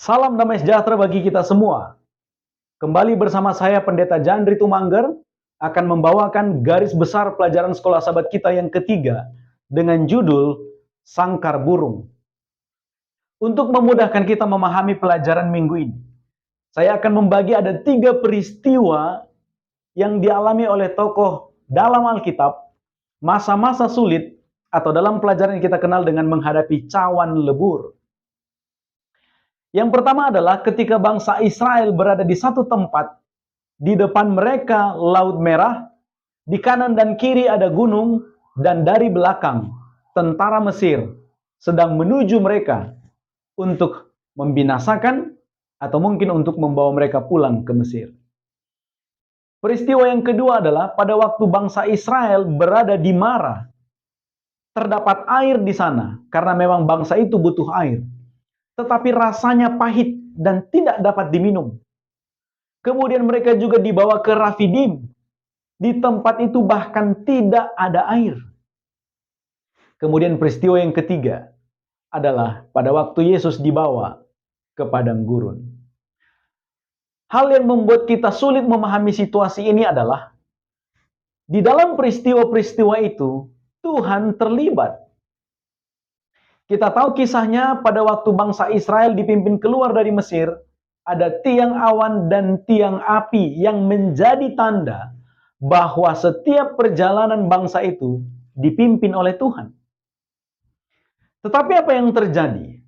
Salam damai sejahtera bagi kita semua. Kembali bersama saya Pendeta Jandri Tumangger akan membawakan garis besar pelajaran sekolah sahabat kita yang ketiga dengan judul Sangkar Burung. Untuk memudahkan kita memahami pelajaran minggu ini, saya akan membagi ada 3 peristiwa yang dialami oleh tokoh dalam Alkitab masa-masa sulit atau dalam pelajaran yang kita kenal dengan menghadapi cawan lebur. Yang pertama adalah ketika bangsa Israel berada di satu tempat, di depan mereka Laut Merah, di kanan dan kiri ada gunung, dan dari belakang tentara Mesir sedang menuju mereka untuk membinasakan atau mungkin untuk membawa mereka pulang ke Mesir. Peristiwa yang kedua adalah pada waktu bangsa Israel berada di Mara, terdapat air di sana karena memang bangsa itu butuh air. Tetapi rasanya pahit dan tidak dapat diminum. Kemudian mereka juga dibawa ke Rafidim. Di tempat itu bahkan tidak ada air. Kemudian peristiwa yang ketiga adalah pada waktu Yesus dibawa ke padang gurun. Hal yang membuat kita sulit memahami situasi ini adalah di dalam peristiwa-peristiwa itu Tuhan terlibat. Kita tahu kisahnya pada waktu bangsa Israel dipimpin keluar dari Mesir, ada tiang awan dan tiang api yang menjadi tanda bahwa setiap perjalanan bangsa itu dipimpin oleh Tuhan. Tetapi apa yang terjadi?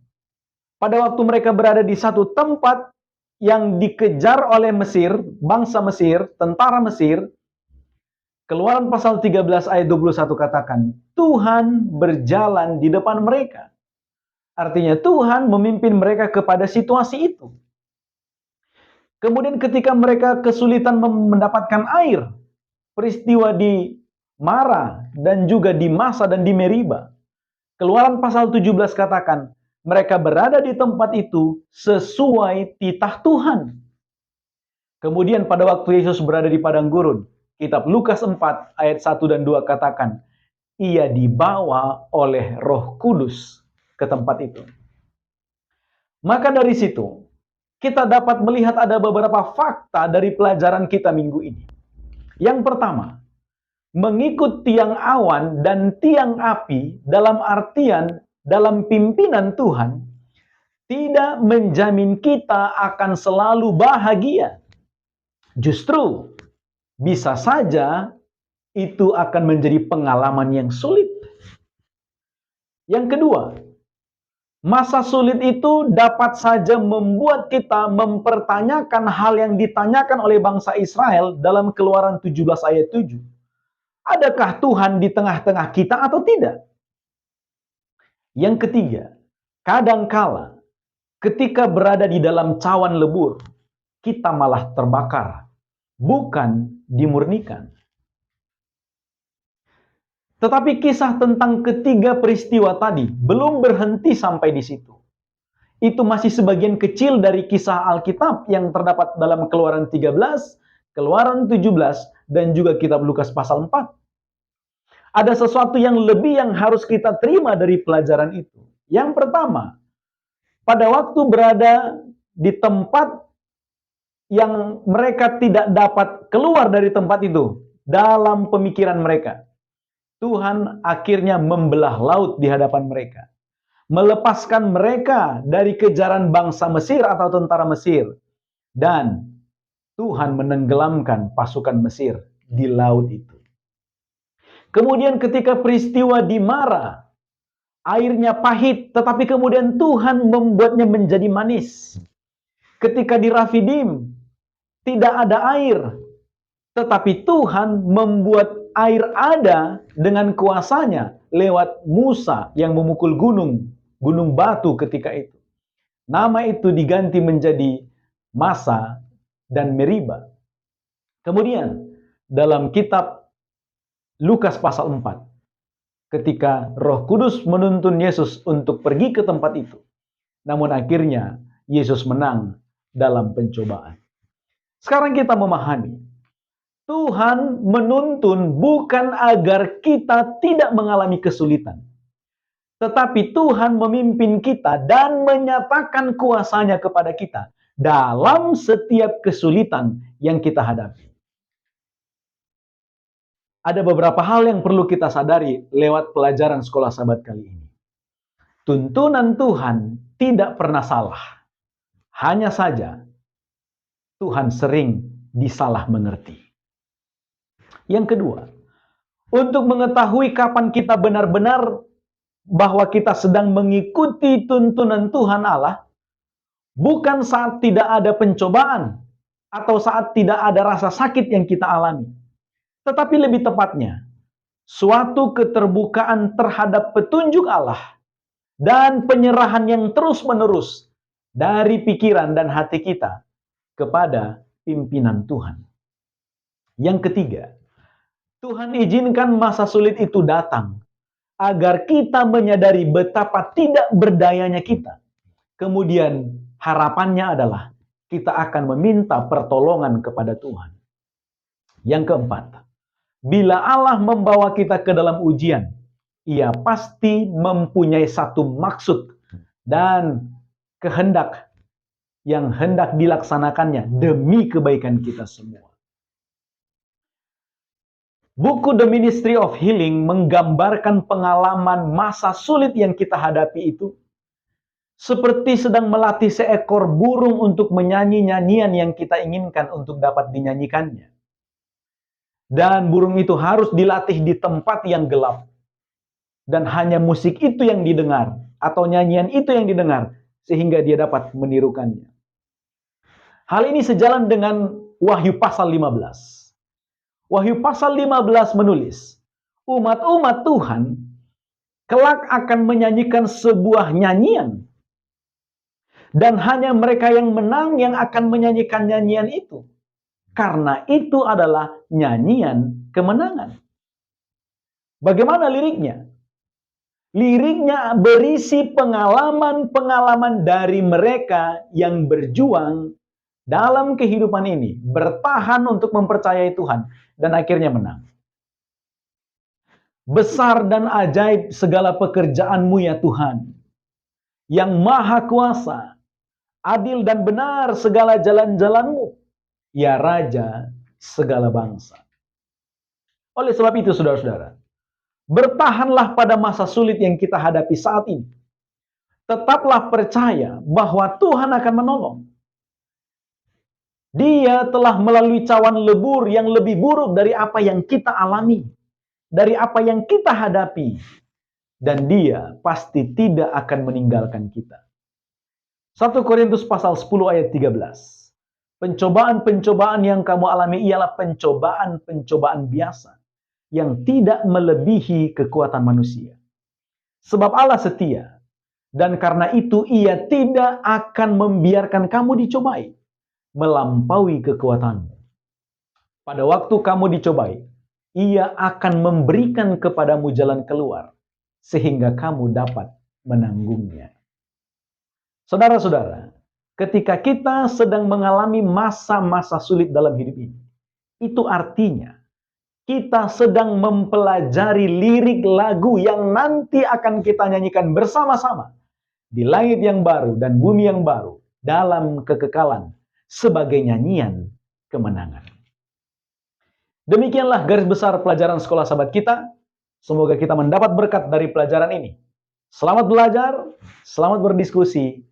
Pada waktu mereka berada di satu tempat yang dikejar oleh Mesir, bangsa Mesir, tentara Mesir, Keluaran pasal 13 ayat 21 katakan, Tuhan berjalan di depan mereka. Artinya Tuhan memimpin mereka kepada situasi itu. Kemudian ketika mereka kesulitan mendapatkan air, peristiwa di Mara dan juga di Masa dan di Meriba, Keluaran pasal 17 katakan, mereka berada di tempat itu sesuai titah Tuhan. Kemudian pada waktu Yesus berada di padang gurun, Kitab Lukas 4 ayat 1 dan 2 katakan, ia dibawa oleh Roh Kudus ke tempat itu. Maka dari situ, kita dapat melihat ada beberapa fakta dari pelajaran kita minggu ini. Yang pertama, mengikut tiang awan dan tiang api dalam artian dalam pimpinan Tuhan, tidak menjamin kita akan selalu bahagia. Justru, bisa saja itu akan menjadi pengalaman yang sulit. Yang kedua, masa sulit itu dapat saja membuat kita mempertanyakan hal yang ditanyakan oleh bangsa Israel dalam Keluaran 17 ayat 7. Adakah Tuhan di tengah-tengah kita atau tidak? Yang ketiga, kadangkala ketika berada di dalam cawan lebur, kita malah terbakar, bukan dimurnikan. Tetapi kisah tentang ketiga peristiwa tadi belum berhenti sampai di situ. Itu masih sebagian kecil dari kisah Alkitab yang terdapat dalam Keluaran 13, Keluaran 17, dan juga Kitab Lukas pasal 4. Ada sesuatu yang lebih yang harus kita terima dari pelajaran itu. Yang pertama, pada waktu berada di tempat yang mereka tidak dapat keluar dari tempat itu, dalam pemikiran mereka, Tuhan akhirnya membelah laut di hadapan mereka. Melepaskan mereka dari kejaran bangsa Mesir atau tentara Mesir. Dan Tuhan menenggelamkan pasukan Mesir di laut itu. Kemudian ketika peristiwa di Mara, airnya pahit, tetapi kemudian Tuhan membuatnya menjadi manis. Ketika di Rafidim, tidak ada air, tetapi Tuhan membuat air ada dengan kuasanya lewat Musa yang memukul gunung batu ketika itu. Nama itu diganti menjadi Masa dan Meriba. Kemudian dalam kitab Lukas pasal 4, ketika Roh Kudus menuntun Yesus untuk pergi ke tempat itu, namun akhirnya Yesus menang dalam pencobaan. Sekarang kita memahami, Tuhan menuntun bukan agar kita tidak mengalami kesulitan, Tetapi Tuhan memimpin kita dan menyatakan kuasa-Nya kepada kita dalam setiap kesulitan yang kita hadapi. Ada beberapa hal yang perlu kita sadari lewat pelajaran sekolah sahabat kali ini. Tuntunan Tuhan tidak pernah salah. Hanya saja Tuhan sering disalah mengerti. Yang kedua, untuk mengetahui kapan kita benar-benar bahwa kita sedang mengikuti tuntunan Tuhan Allah, bukan saat tidak ada pencobaan atau saat tidak ada rasa sakit yang kita alami. Tetapi lebih tepatnya, suatu keterbukaan terhadap petunjuk Allah dan penyerahan yang terus-menerus dari pikiran dan hati kita kepada pimpinan Tuhan. Yang ketiga, Tuhan izinkan masa sulit itu datang agar kita menyadari betapa tidak berdayanya kita. Kemudian harapannya adalah kita akan meminta pertolongan kepada Tuhan. Yang keempat, bila Allah membawa kita ke dalam ujian, Ia pasti mempunyai satu maksud dan kehendak yang hendak dilaksanakannya demi kebaikan kita semua. Buku The Ministry of Healing menggambarkan pengalaman masa sulit yang kita hadapi itu seperti sedang melatih seekor burung untuk menyanyi nyanyian yang kita inginkan untuk dapat dinyanyikannya. Dan burung itu harus dilatih di tempat yang gelap. Dan hanya musik itu yang didengar atau nyanyian itu yang didengar sehingga dia dapat menirukannya. Hal ini sejalan dengan Wahyu pasal 15. Wahyu pasal 15 menulis, umat-umat Tuhan kelak akan menyanyikan sebuah nyanyian. Dan hanya mereka yang menang yang akan menyanyikan nyanyian itu. Karena itu adalah nyanyian kemenangan. Bagaimana liriknya? Liriknya berisi pengalaman-pengalaman dari mereka yang berjuang dalam kehidupan ini, bertahan untuk mempercayai Tuhan, dan akhirnya menang. Besar dan ajaib segala pekerjaan-Mu ya Tuhan, yang maha kuasa, adil dan benar segala jalan-jalan-Mu, ya Raja segala bangsa. Oleh sebab itu saudara-saudara, bertahanlah pada masa sulit yang kita hadapi saat ini. Tetaplah percaya bahwa Tuhan akan menolong. Dia telah melalui cawan lebur yang lebih buruk dari apa yang kita alami, dari apa yang kita hadapi. Dan Dia pasti tidak akan meninggalkan kita. 1 Korintus pasal 10 ayat 13. Pencobaan-pencobaan yang kamu alami ialah pencobaan-pencobaan biasa yang tidak melebihi kekuatan manusia. Sebab Allah setia, dan karena itu Ia tidak akan membiarkan kamu dicobai melampaui kekuatanmu. Pada waktu kamu dicobai, Ia akan memberikan kepadamu jalan keluar, sehingga kamu dapat menanggungnya. Saudara-saudara, ketika kita sedang mengalami masa-masa sulit dalam hidup ini, itu artinya kita sedang mempelajari lirik lagu yang nanti akan kita nyanyikan bersama-sama di langit yang baru dan bumi yang baru dalam kekekalan sebagai nyanyian kemenangan. Demikianlah garis besar pelajaran sekolah sahabat kita. Semoga kita mendapat berkat dari pelajaran ini. Selamat belajar, selamat berdiskusi.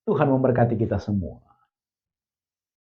Tuhan memberkati kita semua.